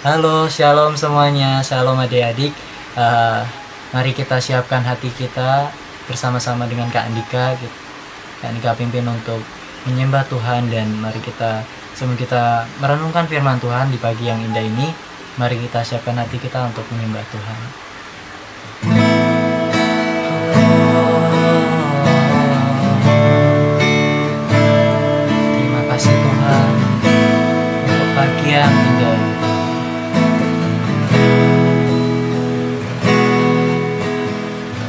Halo, shalom semuanya, shalom adik-adik. Eh, Mari kita siapkan hati kita bersama-sama dengan Kak Andika. Kak Andika pimpin untuk menyembah Tuhan, dan mari kita sebelum kita merenungkan firman Tuhan di pagi yang indah ini, mari kita siapkan hati kita untuk menyembah Tuhan. Terima kasih Tuhan untuk pagi yang indah ini.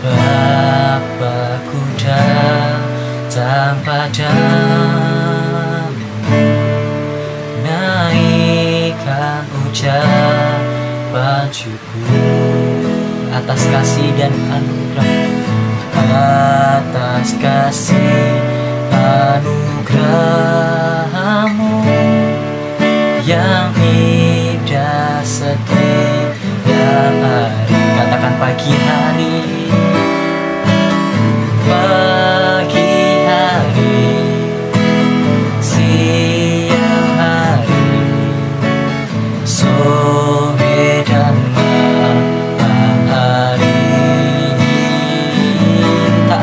Bapakku datang padamu, naikkan ucapan syukur atas kasih dan anugerah, atas kasih anugerah-Mu yang indah setiap hari. Katakan pagi hari, pagi hari, siang hari, sore dan malam hari. Tak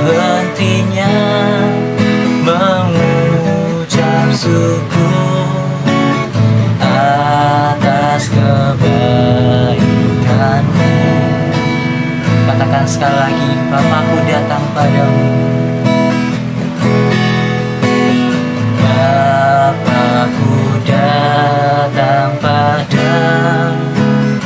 hentinya mengucap syukur atas kebaikan-Mu. Katakan sekali lagi, Bapakku datang padamu. Bapakku datang padamu,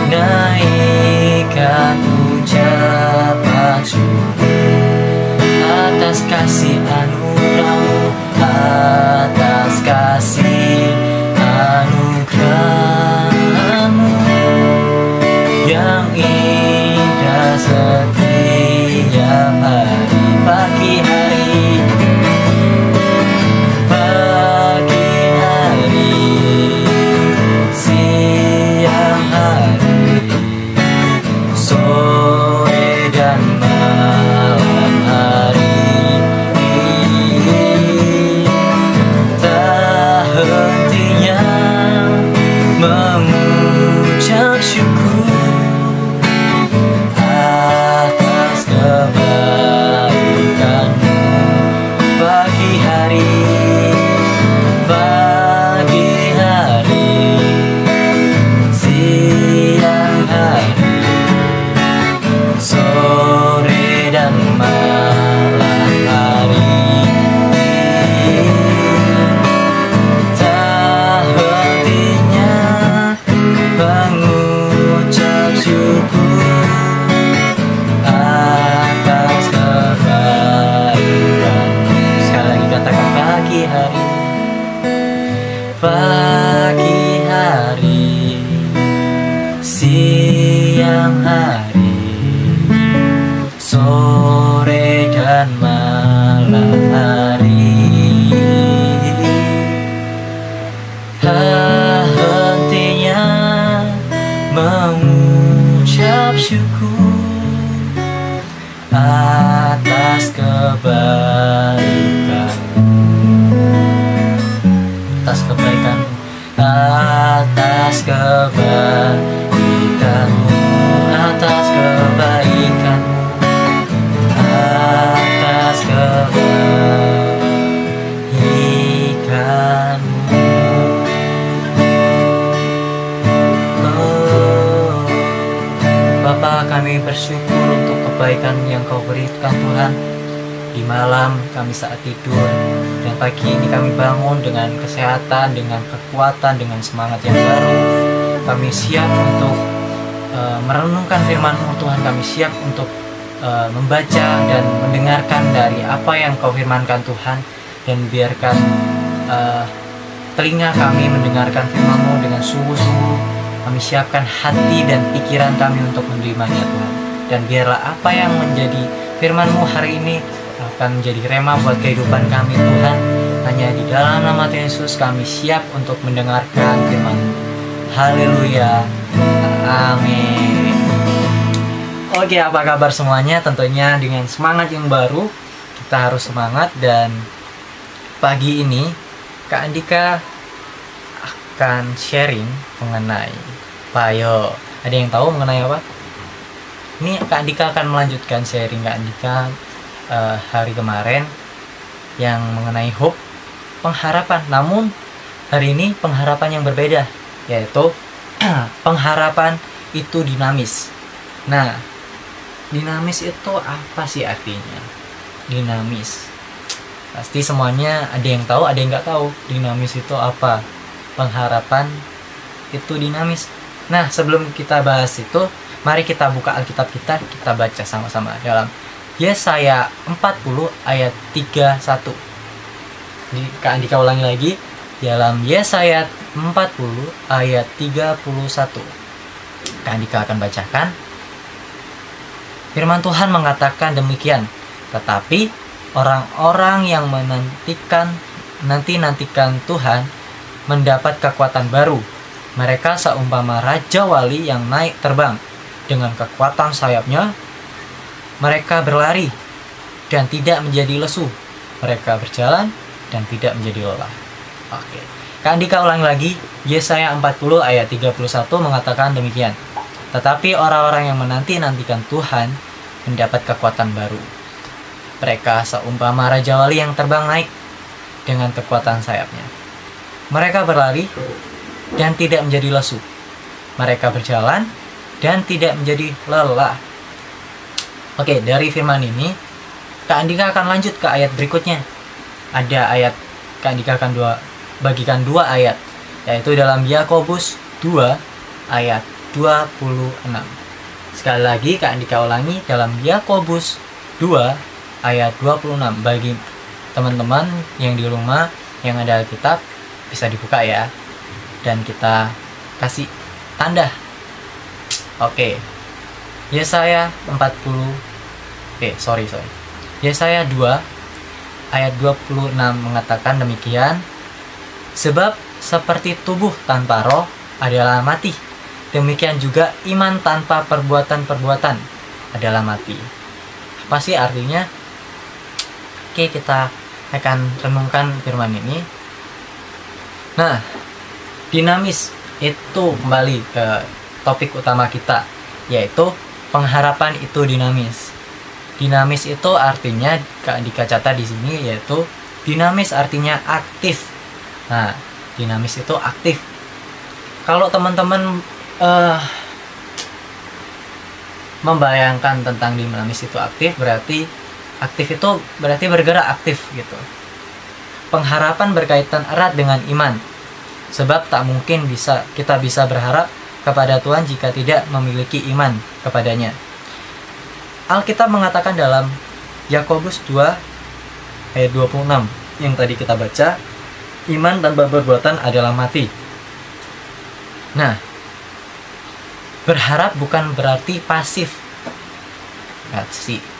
naikkan ucapan syukur atas kasih anugerah-Mu, atas kasih anugerah-Mu yang indah setiap hari. Pagi hari, pagi hari, siang hari, sore dan malam hari. Tak hentinya mengucap syukur atas kebaikan-Mu. Pagi hari, pagi hari, siang hari, sore dan malam hari. Tak hentinya mengucap syukur atas kebaikan-Mu. Sekali lagi katakan pagi hari, pagi hari, siang hari, sore dan malam hari. Tak hentinya mengucap syukur atas kebaikan-Mu, atas kebaikan-Mu, atas kebaikan-Mu, atas kebaikan-Mu, atas kebaikan-Mu. Oh, Bapa, kami bersyukur untuk kebaikan yang Kau berikan Tuhan. Di malam kami saat tidur, dan pagi ini kami bangun dengan kesehatan, dengan kekuatan, dengan semangat yang baru. Kami siap untuk merenungkan firman-Mu Tuhan. Kami siap untuk membaca dan mendengarkan dari apa yang Kau firmankan Tuhan. Dan biarkan telinga kami mendengarkan firman-Mu dengan sungguh-sungguh. Kami siapkan hati dan pikiran kami untuk menerimanya Tuhan. Dan biarlah apa yang menjadi firman-Mu hari ini akan menjadi rema buat kehidupan kami Tuhan. Hanya di dalam nama Tuhan Yesus kami siap untuk mendengarkan firman-Mu. Haleluya, amin. Oke, apa kabar semuanya? Tentunya dengan semangat yang baru, kita harus semangat. Dan pagi ini Kak Andika akan sharing mengenai apa? Ayo, ada yang tahu mengenai apa? Ini Kak Andika akan melanjutkan sharing Kak Andika hari kemarin yang mengenai hope, pengharapan. Namun hari ini pengharapan yang berbeda, yaitu pengharapan itu dinamis. Nah, dinamis itu apa sih artinya? Dinamis. Pasti semuanya ada yang tahu, ada yang nggak tahu. Dinamis itu apa? Pengharapan itu dinamis. Nah, sebelum kita bahas itu, mari kita buka Alkitab kita baca sama-sama dalam Yesaya 40 ayat 31. Kak Andika ulangi lagi, dalam Yesaya 40 ayat 31. Kak Andika akan bacakan. Firman Tuhan mengatakan demikian, tetapi orang-orang yang nantikan Tuhan mendapat kekuatan baru. Mereka seumpama raja wali yang naik terbang. Dengan kekuatan sayapnya, mereka berlari dan tidak menjadi lesu. Mereka berjalan dan tidak menjadi lelah. Oke. Kak Andika ulangi lagi, Yesaya 40 ayat 31 mengatakan demikian. Tetapi orang-orang yang menantikan Tuhan mendapat kekuatan baru. Mereka seumpama raja wali yang terbang naik dengan kekuatan sayapnya. Mereka berlari dan tidak menjadi lesu. Mereka berjalan dan tidak menjadi lelah. Oke, dari firman ini Kak Andika akan lanjut ke ayat berikutnya. Ada ayat, Kak Andika akan bagikan dua ayat, yaitu dalam Yakobus 2 ayat 26. Sekali lagi Kak Andika ulangi, dalam Yakobus 2 ayat 26. Bagi teman-teman yang di rumah yang ada Alkitab, bisa dibuka ya, dan kita kasih tanda. Oke. Yesaya 2 ayat 26 mengatakan demikian. Sebab seperti tubuh tanpa roh adalah mati, demikian juga iman tanpa perbuatan-perbuatan adalah mati. Apa sih artinya? Oke, kita akan renungkan firman ini. Nah, dinamis itu kembali ke topik utama kita, yaitu pengharapan itu dinamis. Dinamis itu artinya dicatat di sini, yaitu dinamis artinya aktif. Nah, dinamis itu aktif. Kalau teman-teman membayangkan tentang dinamis itu aktif, berarti aktif itu berarti bergerak aktif gitu. Pengharapan berkaitan erat dengan iman. Sebab tak mungkin kita bisa berharap kepada Tuhan jika tidak memiliki iman kepadanya. Alkitab mengatakan dalam Yakobus 2 ayat 26 yang tadi kita baca, iman tanpa perbuatan adalah mati. Nah, berharap bukan berarti pasif. Nah,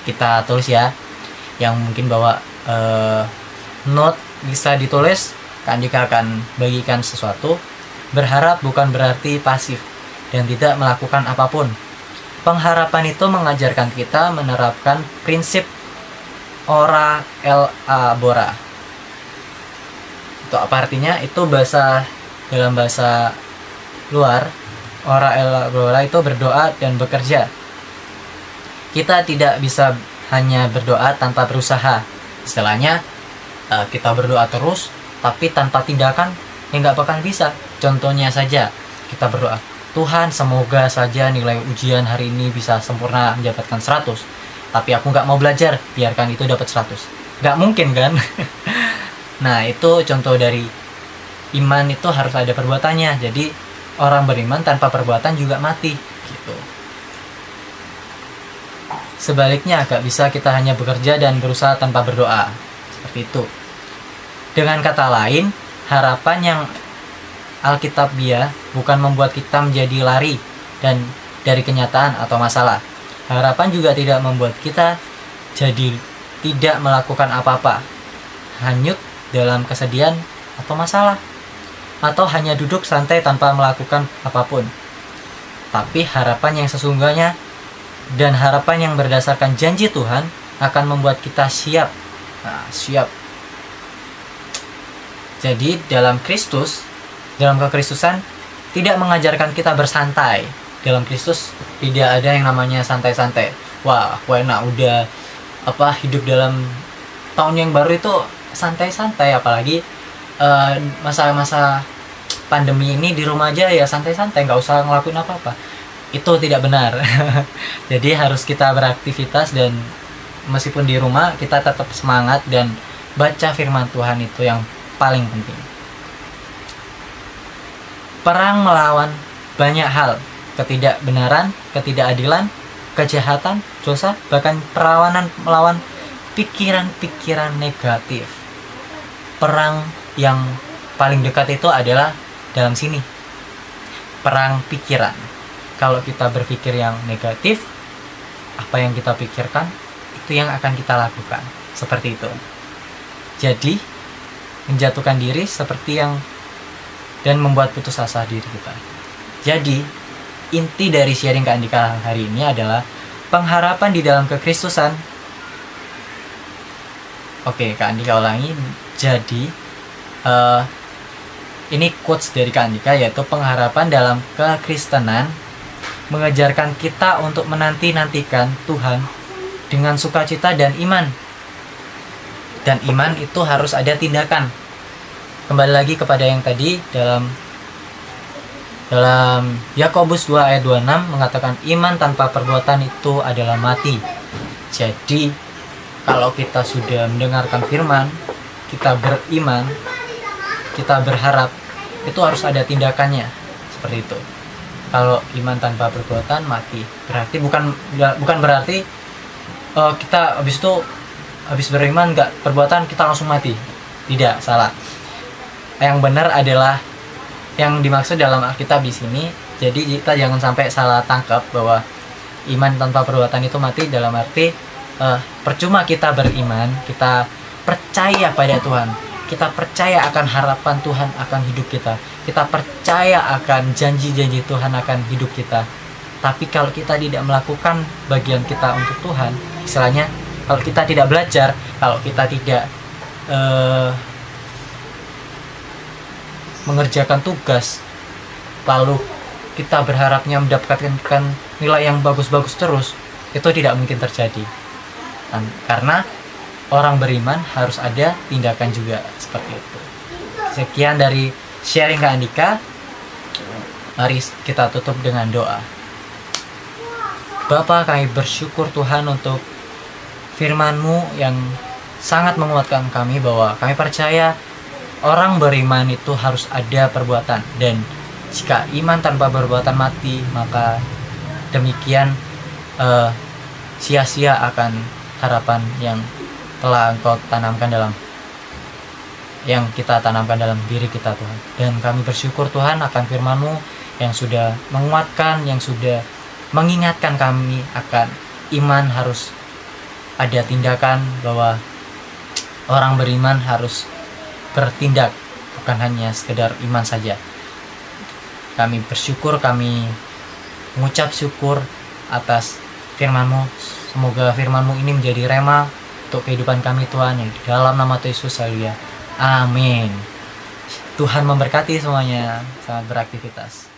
kita tulis ya, yang mungkin bawa note bisa ditulis. Kak Andika akan bagikan sesuatu. Berharap bukan berarti pasif dan tidak melakukan apapun. Pengharapan itu mengajarkan kita menerapkan prinsip ora elabora. Itu apa artinya? Itu dalam bahasa luar, ora elabora itu berdoa dan bekerja. Kita tidak bisa hanya berdoa tanpa berusaha. Istilahnya kita berdoa terus tapi tanpa tindakan, ya nggak bakal bisa. Contohnya saja, kita berdoa, Tuhan semoga saja nilai ujian hari ini bisa sempurna mendapatkan 100, tapi aku nggak mau belajar, biarkan itu dapat 100. Nggak mungkin kan? Nah, itu contoh dari iman, itu harus ada perbuatannya. Jadi orang beriman tanpa perbuatan juga mati gitu. Sebaliknya, gak bisa kita hanya bekerja dan berusaha tanpa berdoa. Seperti itu. Dengan kata lain, harapan yang Alkitabiah bukan membuat kita menjadi lari dan dari kenyataan atau masalah. Harapan juga tidak membuat kita jadi tidak melakukan apa-apa, hanyut dalam kesedihan atau masalah, atau hanya duduk santai tanpa melakukan apapun. Tapi harapan yang sesungguhnya dan harapan yang berdasarkan janji Tuhan akan membuat kita siap. Nah, siap. Jadi dalam Kristus dalam kekristusan tidak mengajarkan kita bersantai. Dalam Kristus tidak ada yang namanya santai-santai. Wah, aku enak udah hidup dalam tahun yang baru itu santai-santai, apalagi masa-masa pandemi ini di rumah aja ya santai-santai, nggak usah ngelakuin apa-apa. Itu tidak benar. Jadi harus kita beraktivitas, dan meskipun di rumah kita tetap semangat dan baca firman Tuhan, itu yang paling penting. Perang melawan banyak hal, ketidakbenaran, ketidakadilan, kejahatan, dosa, bahkan perlawanan melawan pikiran-pikiran negatif. Perang yang paling dekat itu adalah dalam sini, perang pikiran. Kalau kita berpikir yang negatif, apa yang kita pikirkan itu yang akan kita lakukan, seperti itu. Jadi menjatuhkan diri seperti yang dan membuat putus asa diri kita. Jadi inti dari sharing Kak Andika hari ini adalah pengharapan di dalam kekristusan. Oke, Kak Andika ulangi. Jadi ini quotes dari Kak Andika, yaitu pengharapan dalam kekristenan mengajarkan kita untuk menanti-nantikan Tuhan dengan sukacita dan iman. Dan iman itu harus ada tindakan. Kembali lagi kepada yang tadi, dalam Yakobus 2 ayat 26 mengatakan iman tanpa perbuatan itu adalah mati. Jadi kalau kita sudah mendengarkan firman, kita beriman, kita berharap, itu harus ada tindakannya, seperti itu. Kalau iman tanpa perbuatan mati, berarti bukan berarti kita habis beriman nggak perbuatan kita langsung mati. Tidak, salah. Yang benar adalah yang dimaksud dalam Alkitab di sini. Jadi kita jangan sampai salah tangkap bahwa iman tanpa perbuatan itu mati, dalam arti percuma kita beriman, kita percaya pada Tuhan, kita percaya akan harapan Tuhan akan hidup kita, kita percaya akan janji-janji Tuhan akan hidup kita. Tapi kalau kita tidak melakukan bagian kita untuk Tuhan, istilahnya kalau kita tidak belajar, kalau kita tidak mengerjakan tugas, lalu kita berharapnya mendapatkan nilai yang bagus-bagus terus, itu tidak mungkin terjadi. Karena orang beriman harus ada tindakan juga, seperti itu. Sekian dari sharing Kak Andika. Mari kita tutup dengan doa. Bapa, kami bersyukur Tuhan untuk firman-Mu yang sangat menguatkan kami, bahwa kami percaya orang beriman itu harus ada perbuatan, dan jika iman tanpa perbuatan mati, maka demikian sia-sia akan harapan yang telah Engkau tanamkan yang kita tanamkan dalam diri kita, Tuhan. Dan kami bersyukur Tuhan akan firman-Mu yang sudah menguatkan, yang sudah mengingatkan kami akan iman harus ada tindakan, bahwa orang beriman harus bertindak, bukan hanya sekedar iman saja. Kami bersyukur, kami mengucap syukur atas firman-Mu. Semoga firman-Mu ini menjadi rema untuk kehidupan kami, Tuhan, yang di dalam nama Tuhan Yesus. Haleluya. Amin. Tuhan memberkati semuanya. Selamat beraktivitas.